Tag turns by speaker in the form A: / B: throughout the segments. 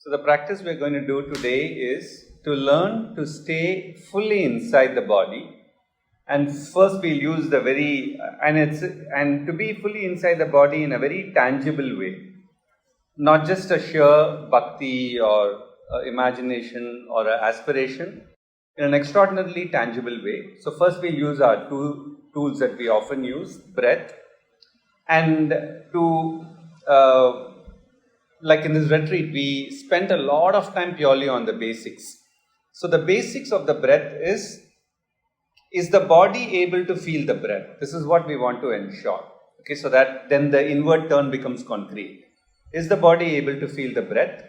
A: So the practice we're going to do today is to learn to stay fully inside the body. And first we'll use the and to be fully inside the body in a very tangible way. Not just a sheer bhakti or imagination or aspiration, in an extraordinarily tangible way. So first we'll use our two tools that we often use, breath, and to like in this retreat, we spent a lot of time purely on the basics. So the basics of the breath is the body able to feel the breath? This is what we want to ensure. Okay, so that then the inward turn becomes concrete. Is the body able to feel the breath?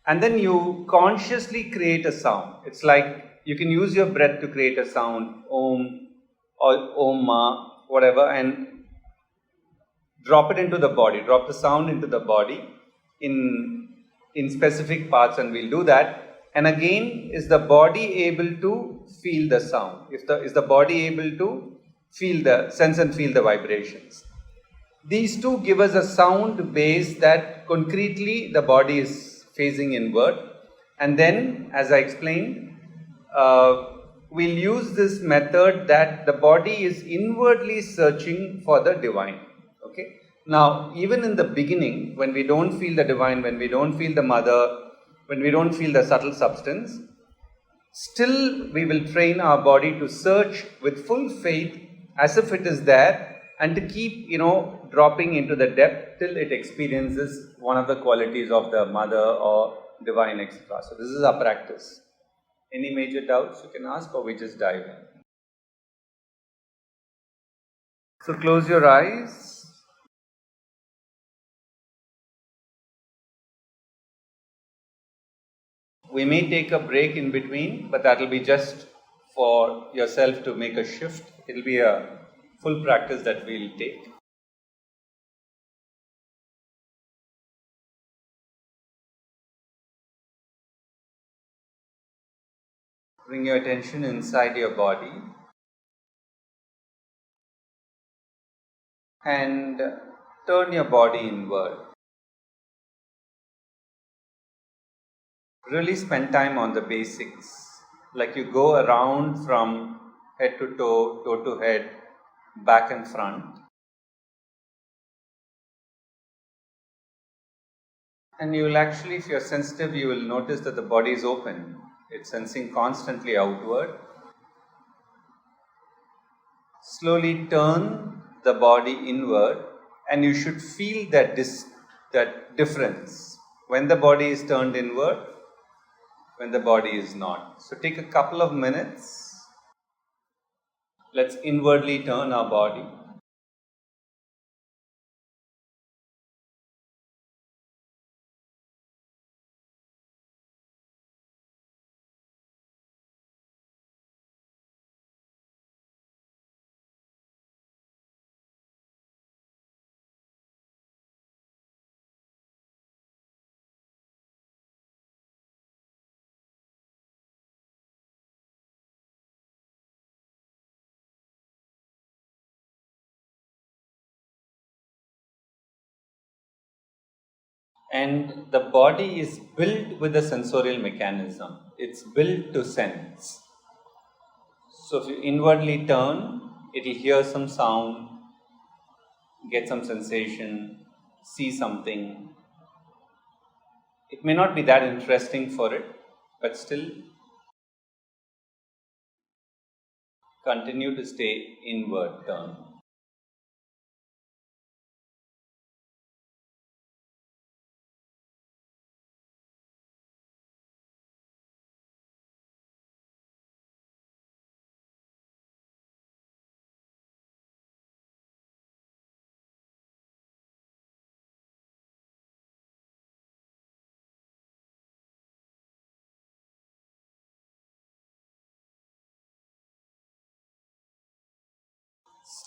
A: And then you consciously create a sound. It's like you can use your breath to create a sound, Om or Om Ma, whatever, and drop it into the body, drop the sound into the body in specific parts, and we'll do that. And again, is the body able to feel the sound? Is the body able to feel the sense and feel the vibrations? These two give us a sound base that concretely the body is facing inward. And then, as I explained, we'll use this method that the body is inwardly searching for the divine. Okay. Now, even in the beginning, when we don't feel the divine, when we don't feel the mother, when we don't feel the subtle substance, still we will train our body to search with full faith as if it is there, and to keep, dropping into the depth till it experiences one of the qualities of the mother or divine, etc. So this is our practice. Any major doubts you can ask, or we just dive in? So close your eyes. We may take a break in between, but that will be just for yourself to make a shift. It will be a full practice that we will take. Bring your attention inside your body and turn your body inward. Really spend time on the basics, like you go around from head to toe, toe to head, back and front. And you will actually, if you're sensitive, you will notice that the body is open. It's sensing constantly outward. Slowly turn the body inward, and you should feel that difference when the body is turned inward, when the body is not. So take a couple of minutes. Let's inwardly turn our body. And the body is built with a sensorial mechanism. It's built to sense. So if you inwardly turn, it will hear some sound, get some sensation, see something. It may not be that interesting for it, but still continue to stay inward turn.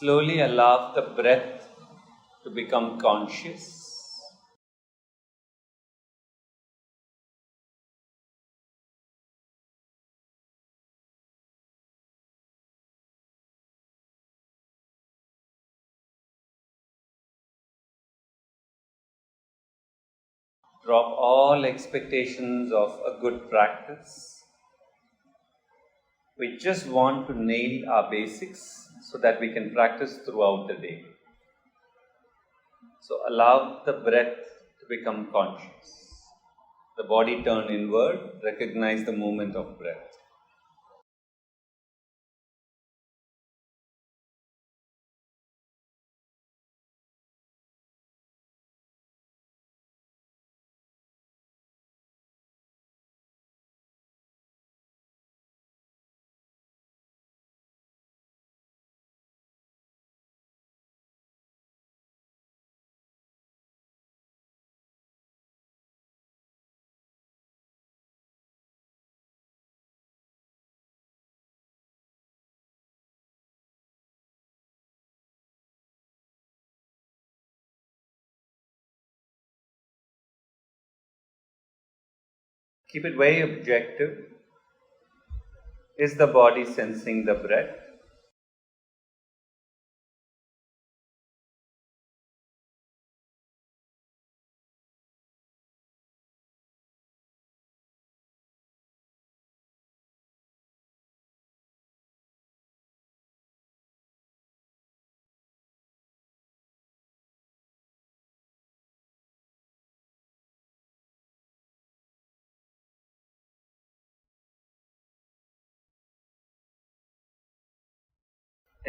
A: Slowly allow the breath to become conscious. Drop all expectations of a good practice. We just want to nail our basics so that we can practice throughout the day. So allow the breath to become conscious. The body turn inward, recognize the movement of breath. Keep it very objective. Is the body sensing the breath?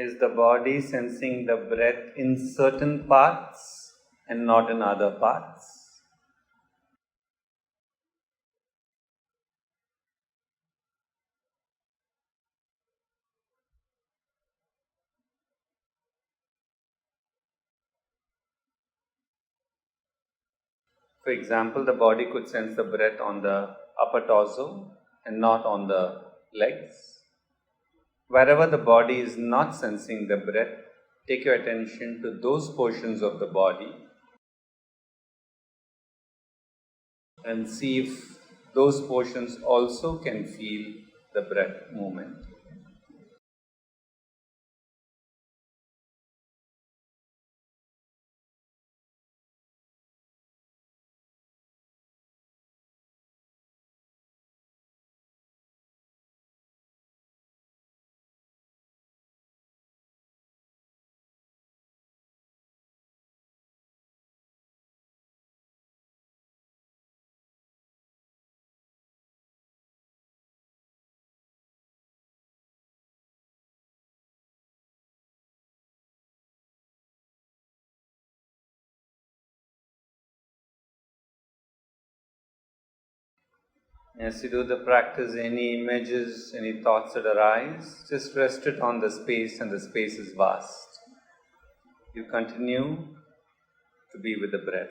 A: Is the body sensing the breath in certain parts and not in other parts? For example, the body could sense the breath on the upper torso and not on the legs. Wherever the body is not sensing the breath, take your attention to those portions of the body and see if those portions also can feel the breath movement. As you do the practice, any images, any thoughts that arise, just rest it on the space, and the space is vast. You continue to be with the breath.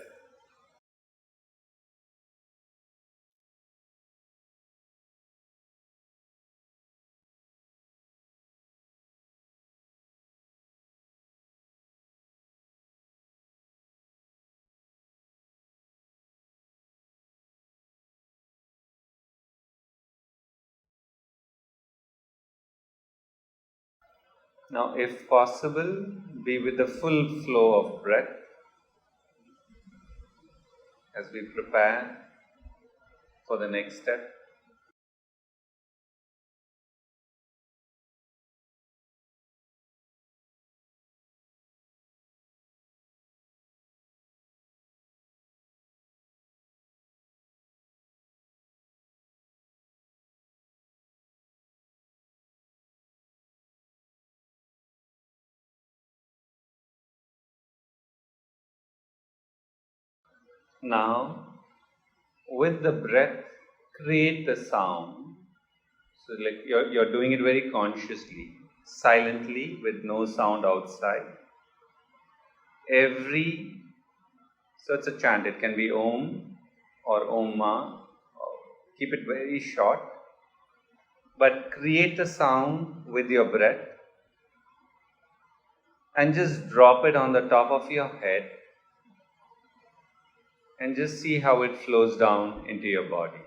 A: Now, if possible, be with the full flow of breath as we prepare for the next step. Now, with the breath, create the sound. So, like you're doing it very consciously, silently, with no sound outside. So it's a chant. It can be Om or Om Ma. Keep it very short, but create the sound with your breath and just drop it on the top of your head and just see how it flows down into your body.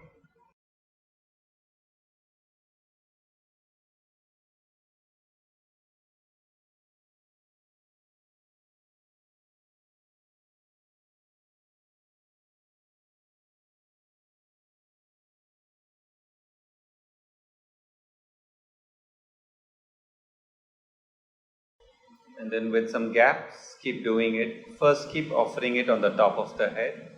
A: And then with some gaps, keep doing it. First, keep offering it on the top of the head.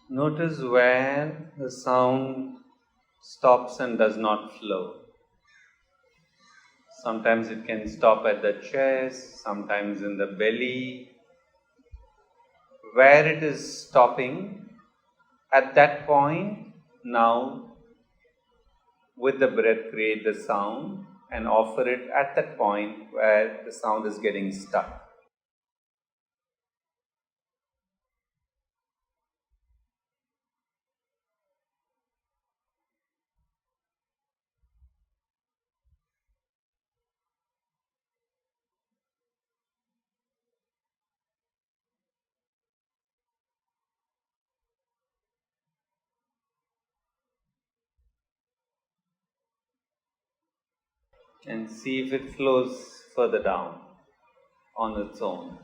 A: Notice where the sound stops and does not flow. Sometimes it can stop at the chest, sometimes in the belly. Where it is stopping, at that point, now with the breath create the sound and offer it at that point where the sound is getting stuck. And see if it flows further down on its own.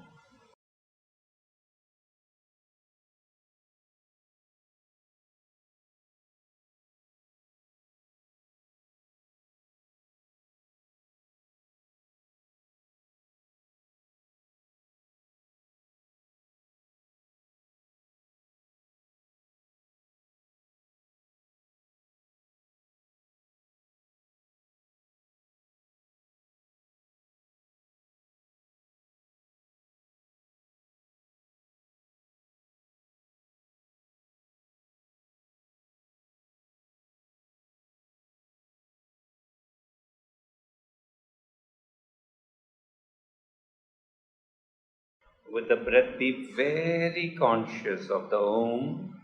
A: With the breath, be very conscious of the Om,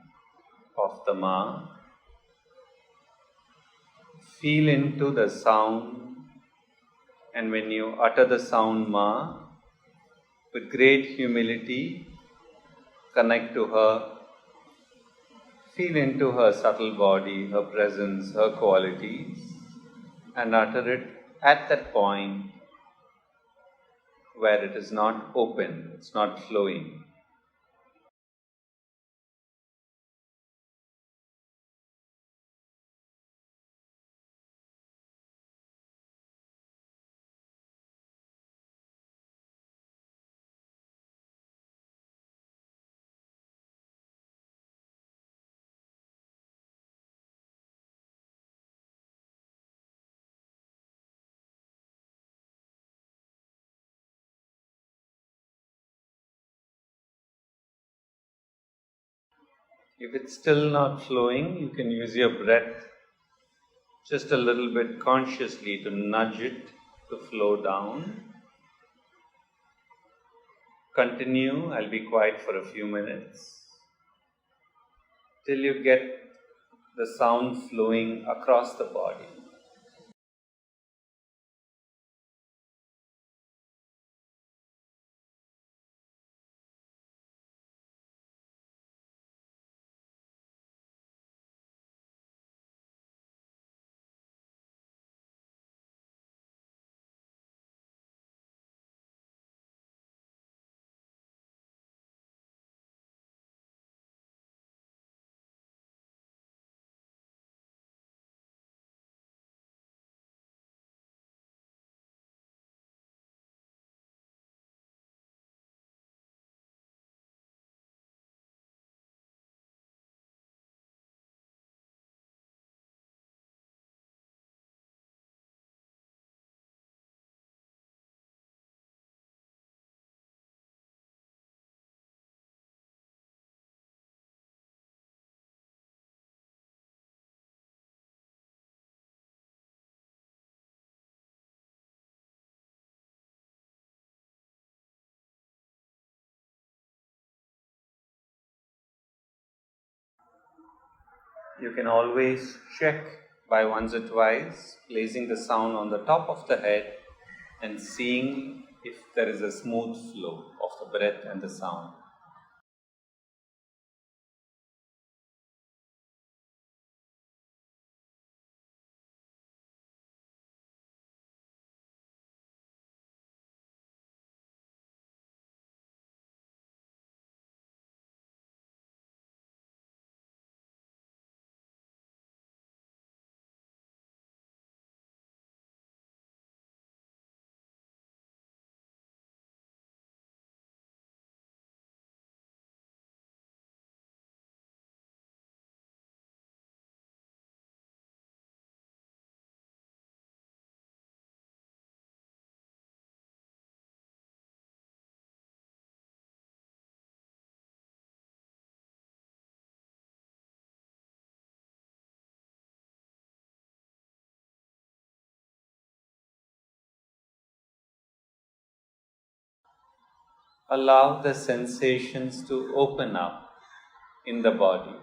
A: of the Ma. Feel into the sound, and when you utter the sound Ma, with great humility, connect to her. Feel into her subtle body, her presence, her qualities, and utter it at that point where it is not open, it's not flowing. If it's still not flowing, you can use your breath just a little bit consciously to nudge it to flow down. Continue, I'll be quiet for a few minutes till you get the sound flowing across the body. You can always check by once or twice, placing the sound on the top of the head and seeing if there is a smooth flow of the breath and the sound. Allow the sensations to open up in the body.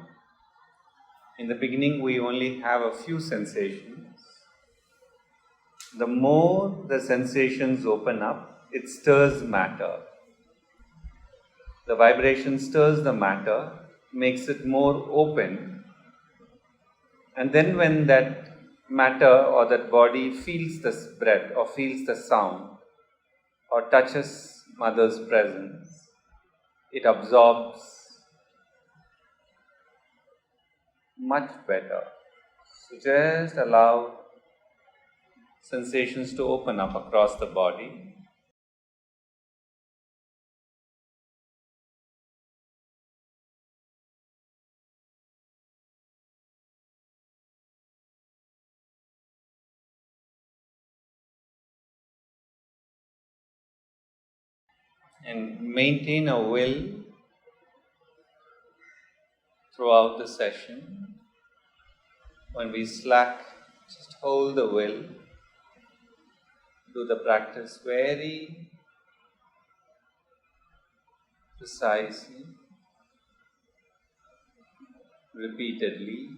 A: In the beginning, we only have a few sensations. The more the sensations open up, it stirs matter. The vibration stirs the matter, makes it more open, and then when that matter or that body feels the breath or feels the sound or touches Mother's presence, it absorbs much better. So just allow sensations to open up across the body. And maintain a will throughout the session. When we slack, just hold the will. Do the practice very precisely, repeatedly.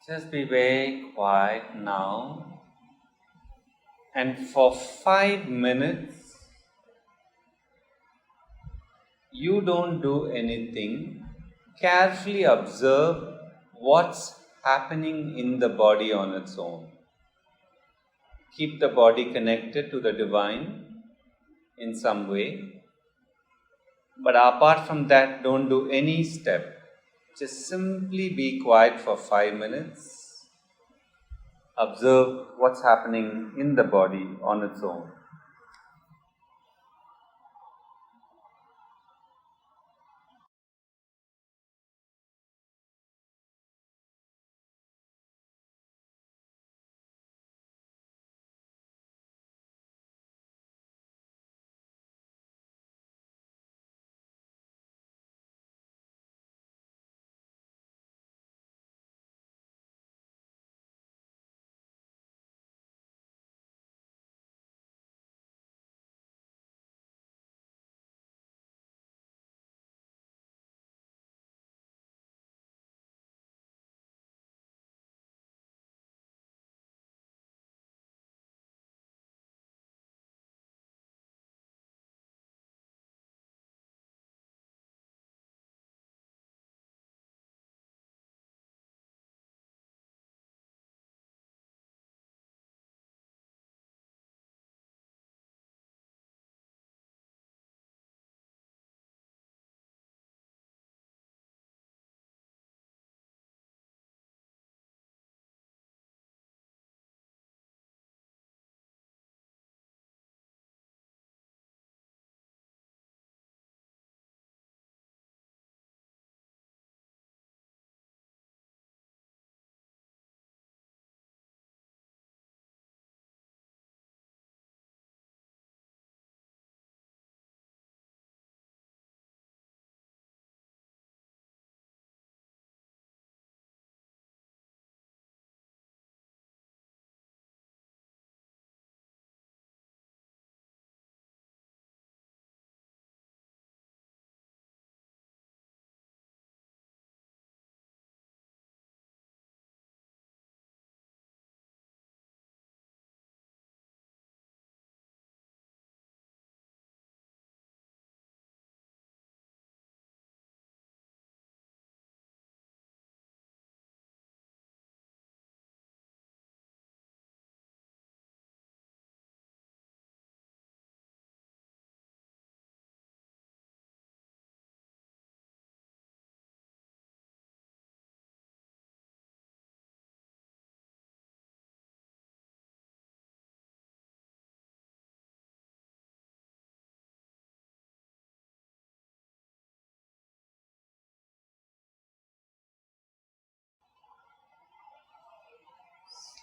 A: Just be very quiet now, and for 5 minutes, you don't do anything. Carefully observe what's happening in the body on its own. Keep the body connected to the divine in some way. But apart from that, don't do any step. Just simply be quiet for 5 minutes. Observe what's happening in the body on its own.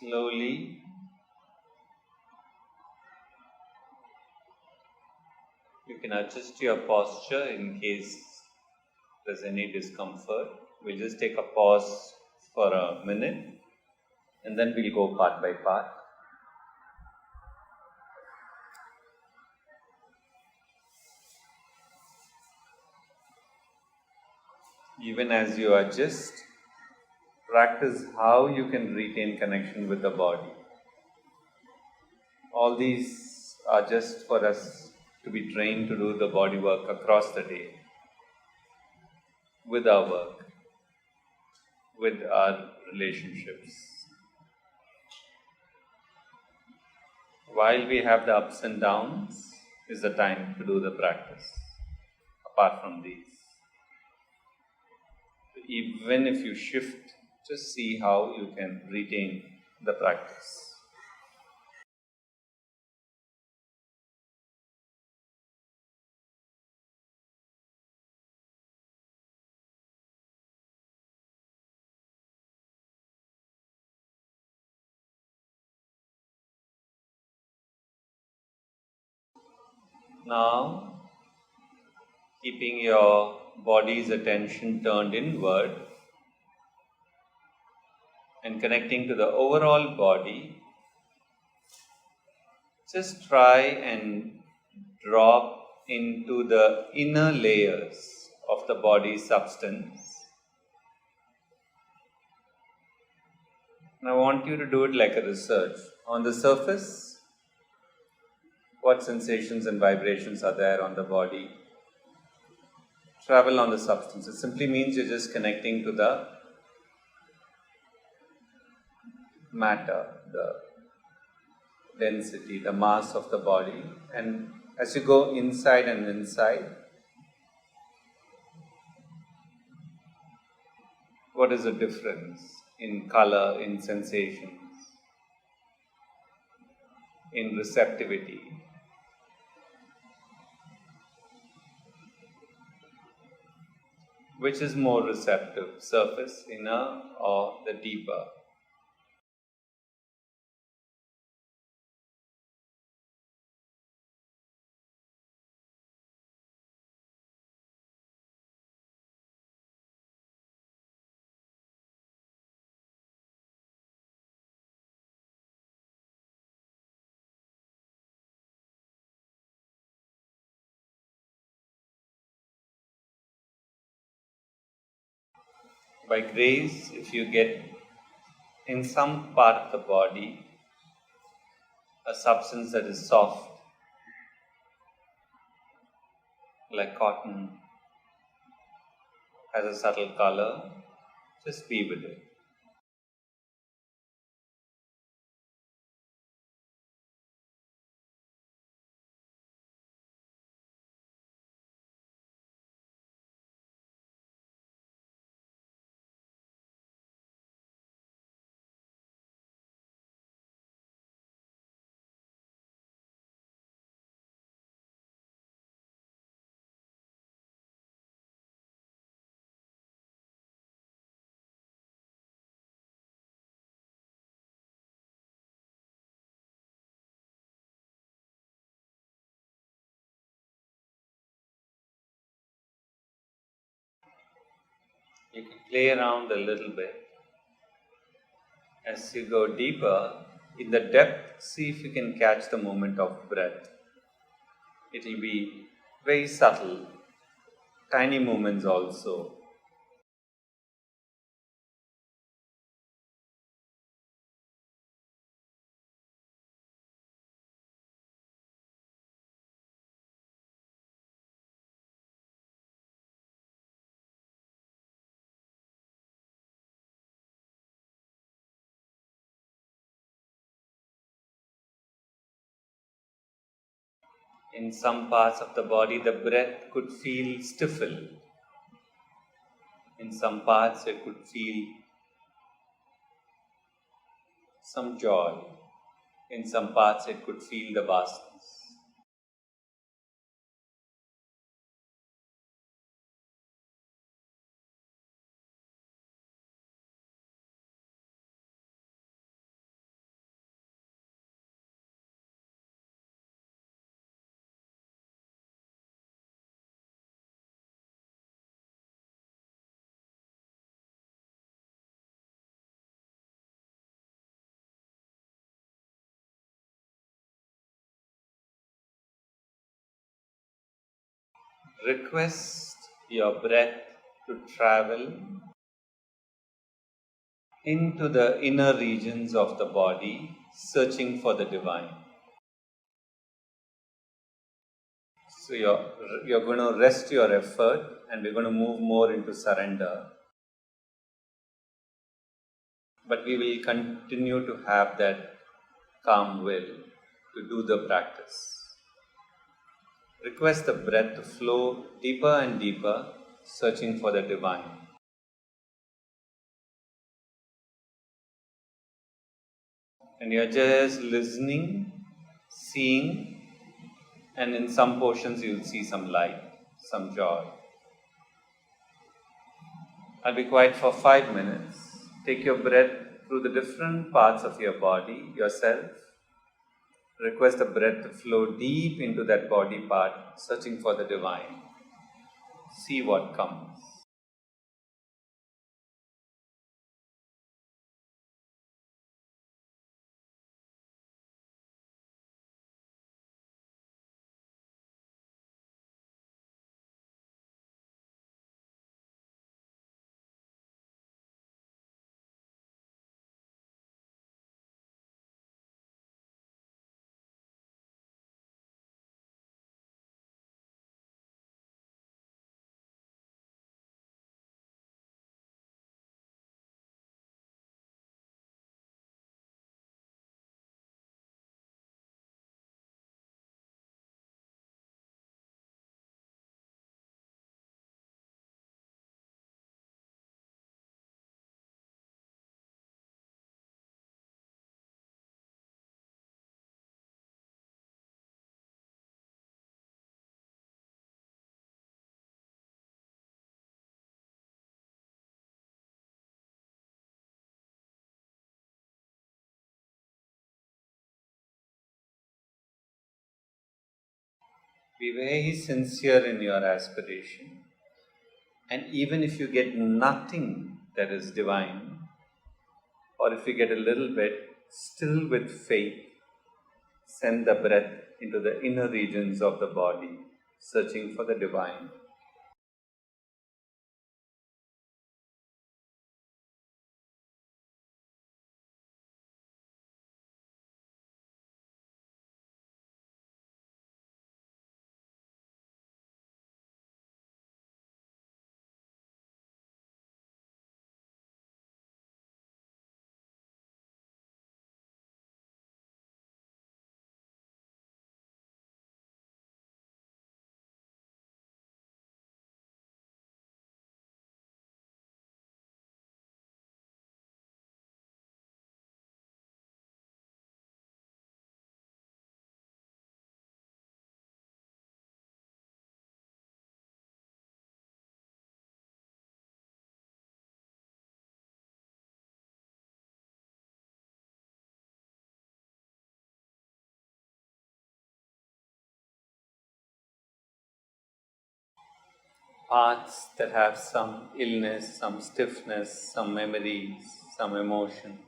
A: Slowly you can adjust your posture in case there's any discomfort. We'll just take a pause for a minute and then we'll go part by part. Even as you adjust, practice how you can retain connection with the body. All these are just for us to be trained to do the body work across the day, with our work, with our relationships. While we have the ups and downs, is the time to do the practice. Apart from these, even if you shift, just see how you can retain the practice. Now, keeping your body's attention turned inward and connecting to the overall body, just try and drop into the inner layers of the body's substance. And I want you to do it like a research. On the surface, what sensations and vibrations are there on the body? Travel on the substance. It simply means you're just connecting to the matter, the density, the mass of the body. And as you go inside and inside, what is the difference in color, in sensations, in receptivity? Which is more receptive, surface, inner, or the deeper? By grace, if you get in some part of the body a substance that is soft, like cotton, has a subtle color, just be with it. You can play around a little bit. As you go deeper, in the depth, see if you can catch the movement of breath. It will be very subtle, tiny movements also. In some parts of the body, the breath could feel stifled. In some parts, it could feel some joy. In some parts, it could feel the vastness. Request your breath to travel into the inner regions of the body, searching for the divine. So you're going to rest your effort and we're going to move more into surrender. But we will continue to have that calm will to do the practice. Request the breath to flow deeper and deeper, searching for the divine. And you're just listening, seeing, and in some portions you'll see some light, some joy. I'll be quiet for 5 minutes. Take your breath through the different parts of your body, yourself. Request the breath to flow deep into that body part, searching for the divine. See what comes. Be very sincere in your aspiration. And even if you get nothing that is divine, or if you get a little bit, still with faith, send the breath into the inner regions of the body, searching for the divine. Parts that have some illness, some stiffness, some memories, some emotions.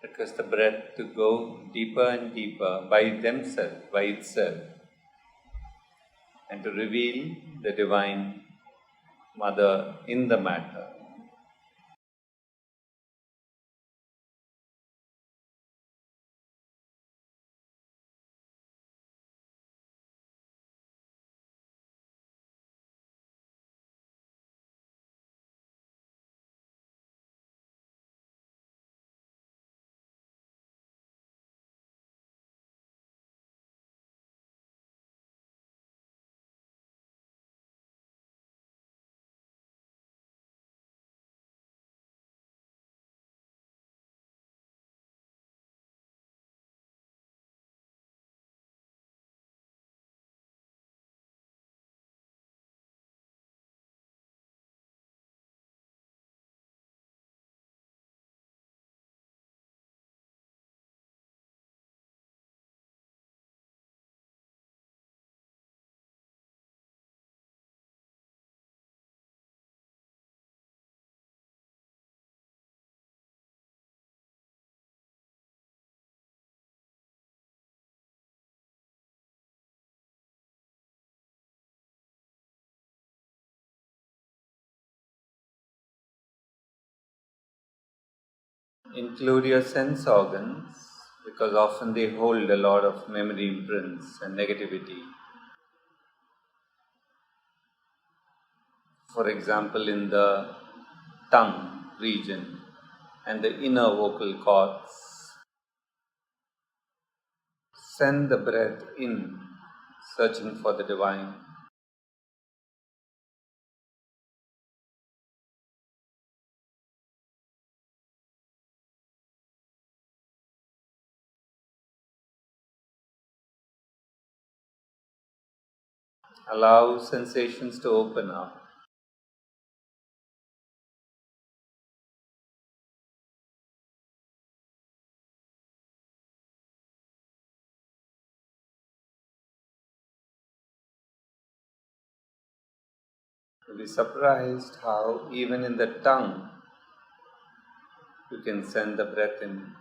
A: Request the breath to go deeper and deeper by themselves, by itself, and to reveal the Divine Mother in the matter. Include your sense organs because often they hold a lot of memory imprints and negativity. For example, in the tongue region and the inner vocal cords, send the breath in, searching for the divine. Allow sensations to open up. You'll be surprised how even in the tongue you can send the breath in.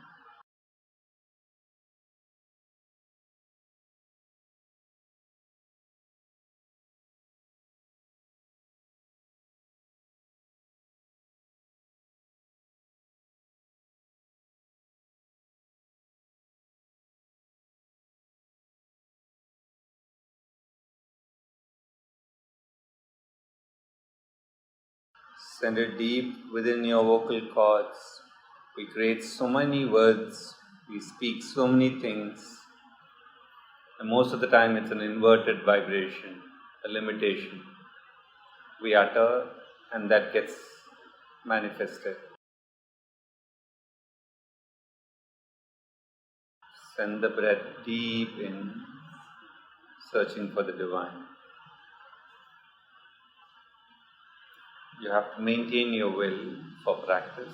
A: Send it deep within your vocal cords. We create so many words, we speak so many things, and most of the time it's an inverted vibration, a limitation. We utter and that gets manifested. Send the breath deep in, searching for the divine. You have to maintain your will for practice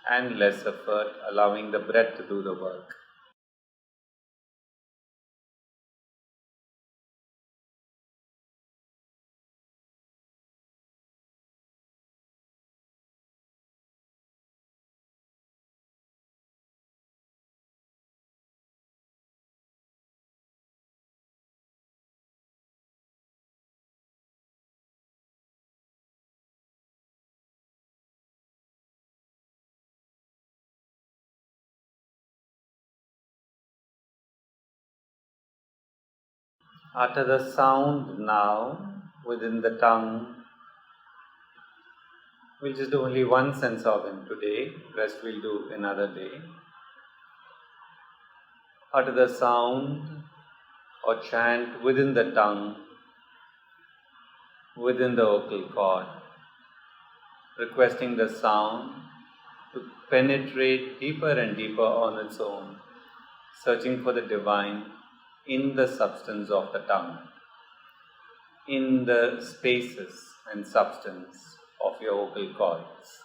A: and less effort, allowing the breath to do the work. Utter the sound now within the tongue. We'll just do only one sense organ today, rest we'll do another day. Utter the sound or chant within the tongue, within the vocal cord, requesting the sound to penetrate deeper and deeper on its own, searching for the divine in the substance of the tongue, in the spaces and substance of your vocal cords.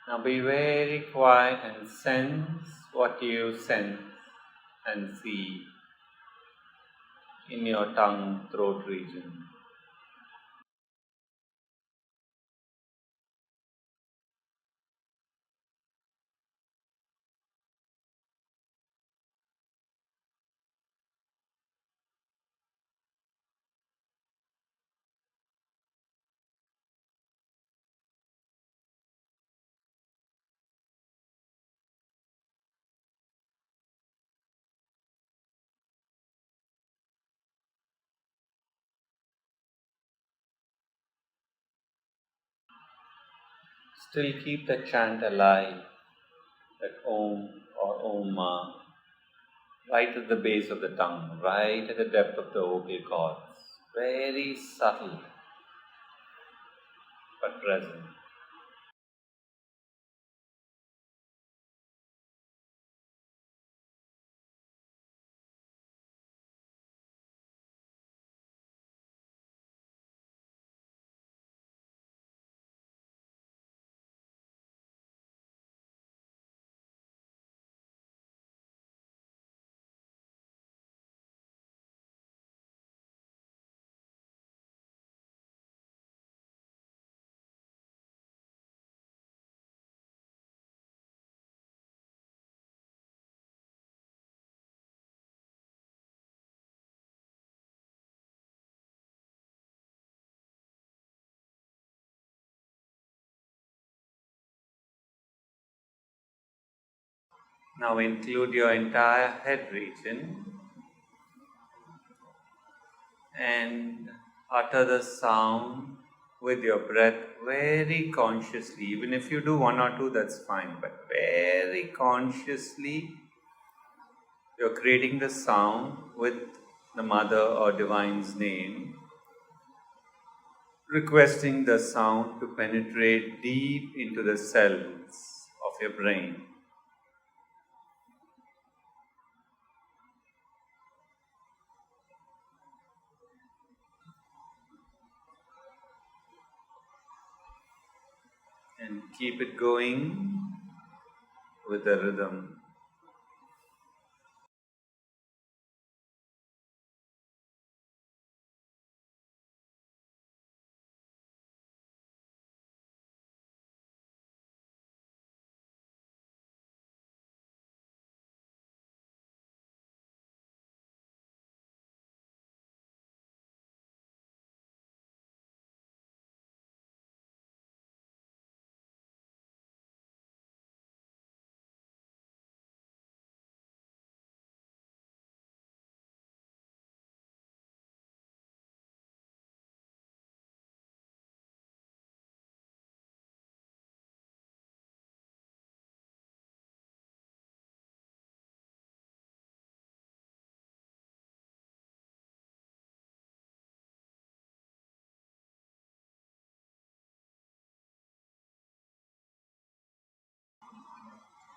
A: Now be very quiet and sense what you sense and see in your tongue, throat region. Still keep the chant alive, that Om or Om right at the base of the tongue, right at the depth of the vocal cords. Very subtle but present. Now include your entire head region and utter the sound with your breath very consciously. Even if you do one or two, that's fine, but very consciously you're creating the sound with the Mother or Divine's name, requesting the sound to penetrate deep into the cells of your brain. And keep it going with the rhythm.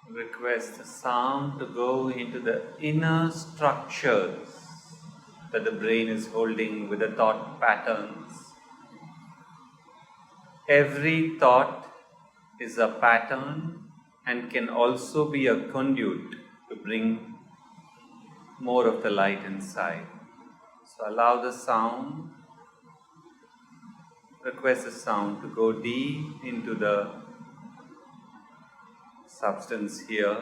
A: Request the sound to go into the inner structures that the brain is holding with the thought patterns. Every thought is a pattern and can also be a conduit to bring more of the light inside. So allow the sound, request the sound to go deep into the substance here,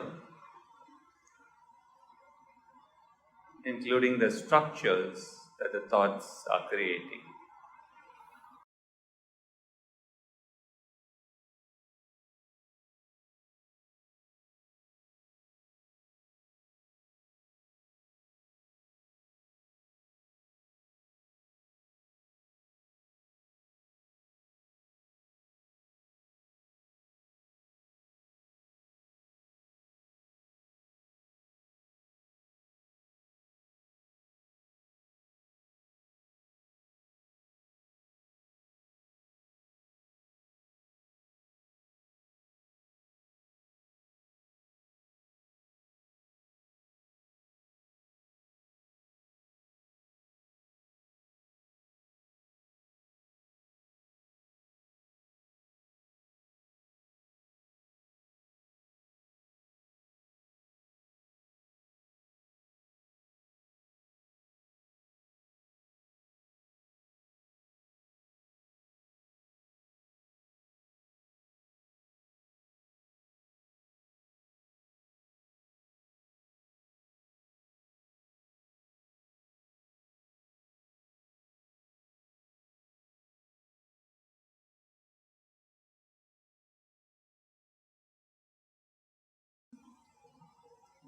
A: including the structures that the thoughts are creating.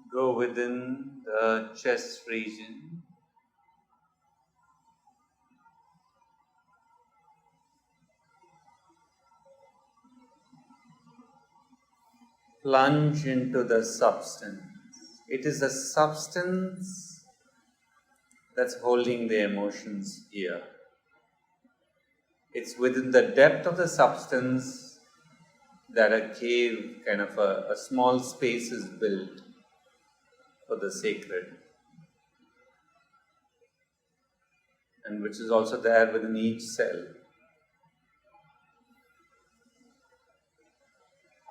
A: Go within the chest region. plunge into the substance. It is the substance that's holding the emotions here. It's within the depth of the substance that a cave, kind of a small space is built for the sacred, and which is also there within each cell.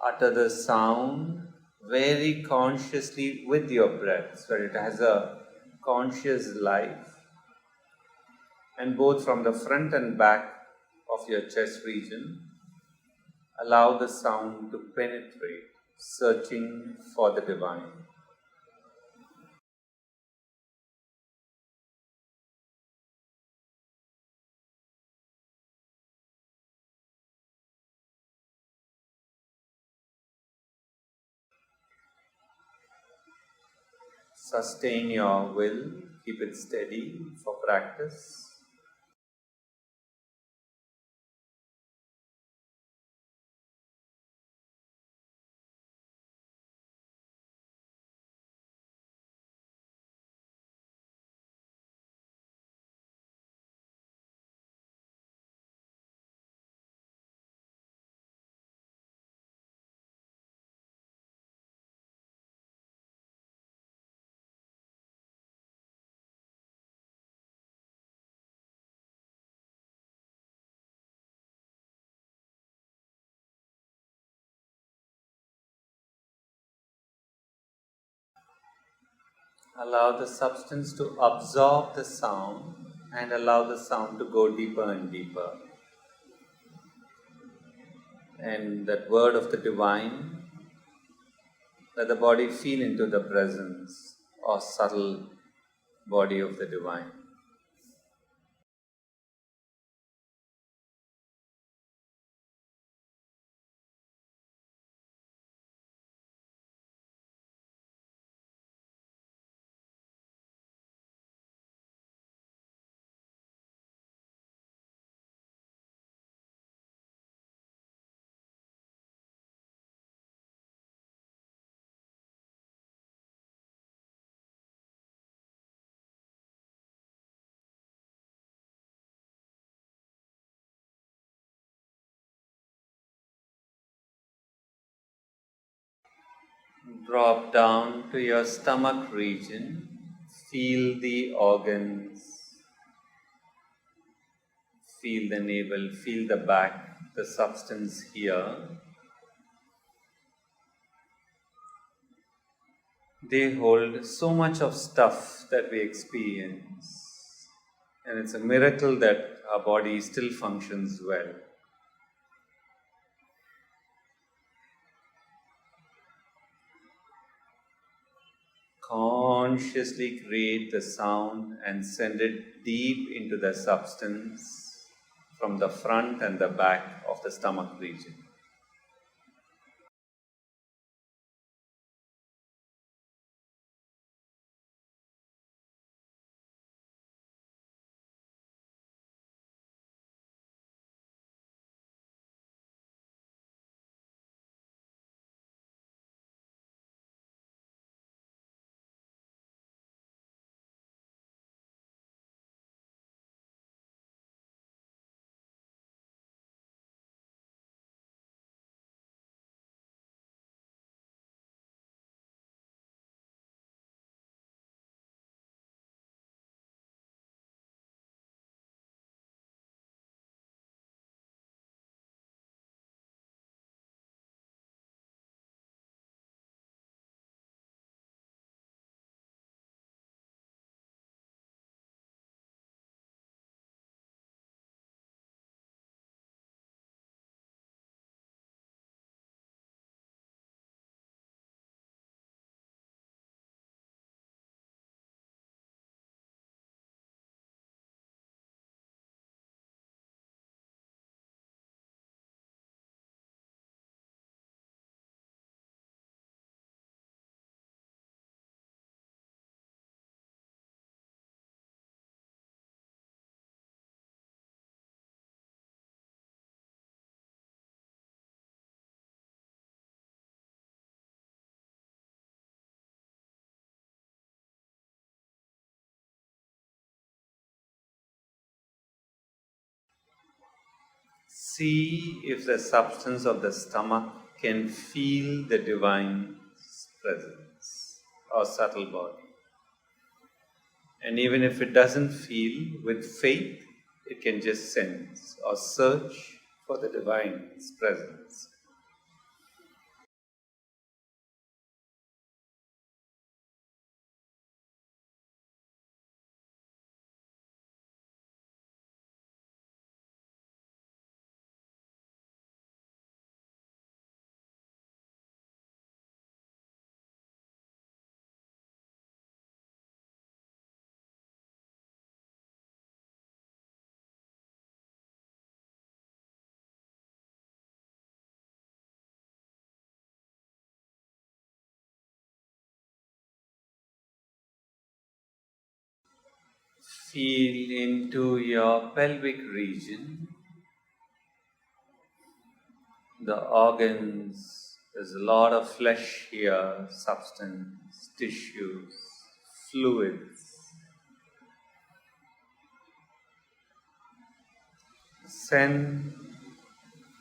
A: Utter the sound very consciously with your breath, so it has a conscious life, and both from the front and back of your chest region, allow the sound to penetrate, searching for the divine. Sustain your will, keep it steady for practice. Allow the substance to absorb the sound and allow the sound to go deeper and deeper. And that word of the divine, let the body feel into the presence or subtle body of the divine. Drop down to your stomach region. Feel the organs. Feel the navel, feel the back, the substance here. They hold so much of stuff that we experience. And it's a miracle that our body still functions well. Consciously create the sound and send it deep into the substance from the front and the back of the stomach region. See if the substance of the stomach can feel the divine presence or subtle body. And even if it doesn't feel, with faith, it can just sense or search for the divine's presence. Feel into your pelvic region, the organs. There's a lot of flesh here, substance, tissues, fluids.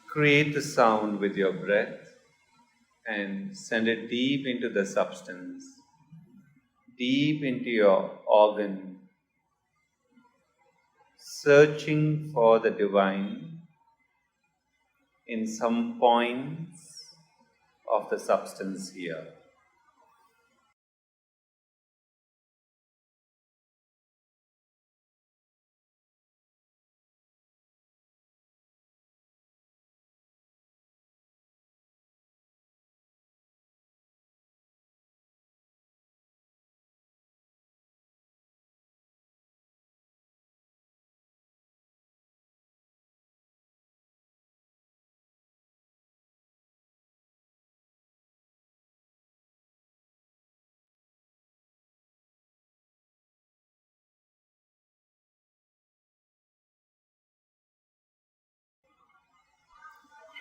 A: Create the sound with your breath and send it deep into the substance, deep into your organ, searching for the divine in some points of the substance here.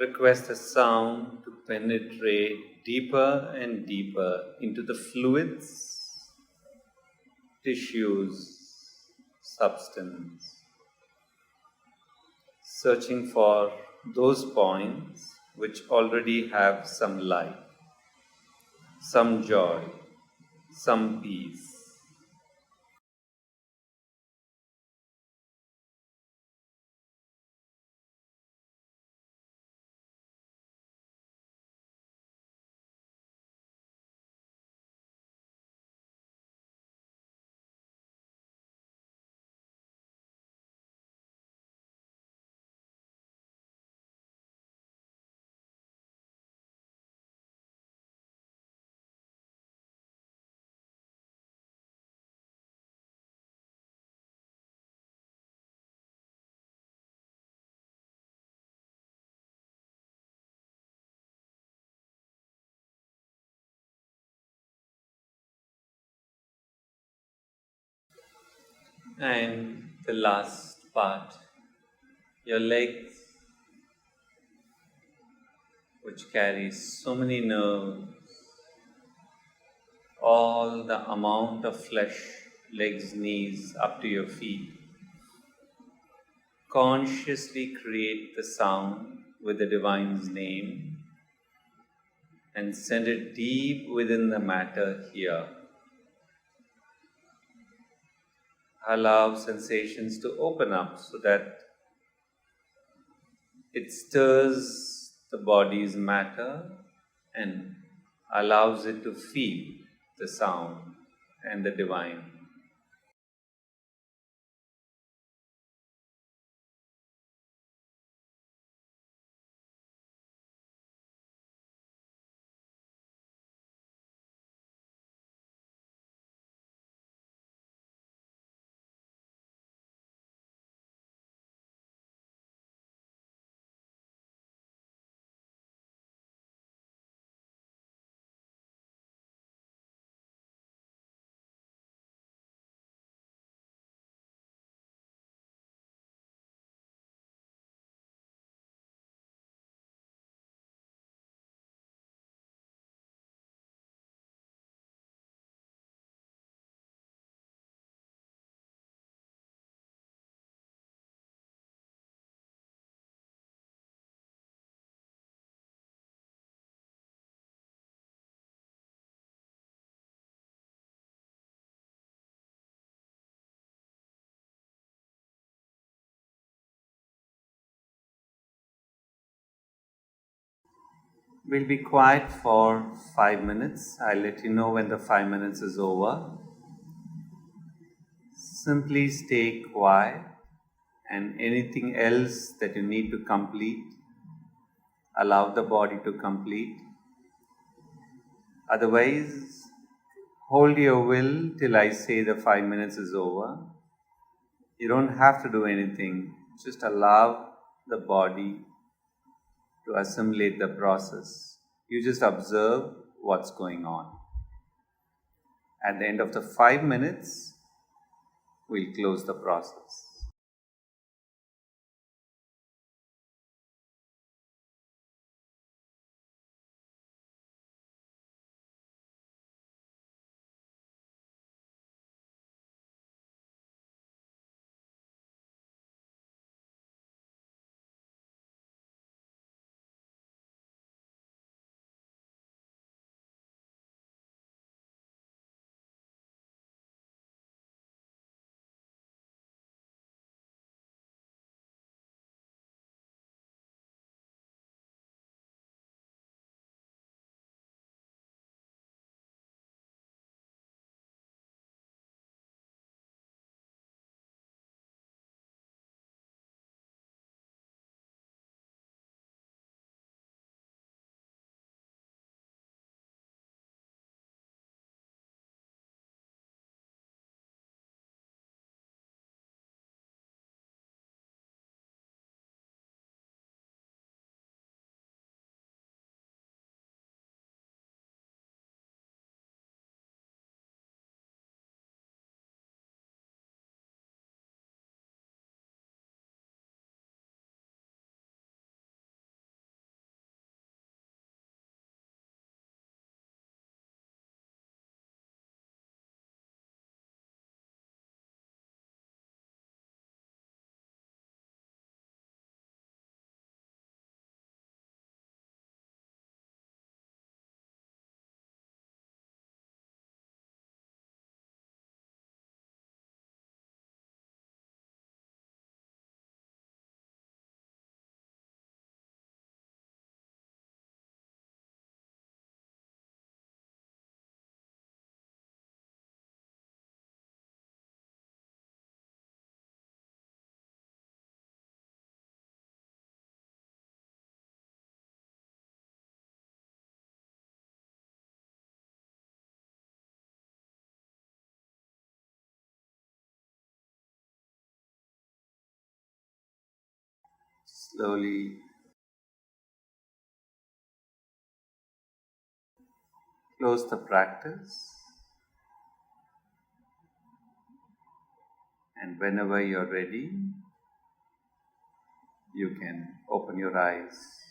A: Request the sound to penetrate deeper and deeper into the fluids, tissues, substance, searching for those points which already have some light, some joy, some peace. And the last part, your legs, which carries so many nerves, all the amount of flesh, legs, knees, up to your feet. Consciously create the sound with the divine's name and send it deep within the matter here. Allow sensations to open up so that it stirs the body's matter and allows it to feel the sound and the divine. We'll be quiet for 5 minutes. I'll let you know when the 5 minutes is over. Simply stay quiet, and anything else that you need to complete, allow the body to complete. Otherwise, hold your will till I say the 5 minutes is over. You don't have to do anything, just allow the body to assimilate the process. You just observe what's going on. At the end of the 5 minutes, we'll close the process. Slowly close the practice, and whenever you're ready, you can open your eyes.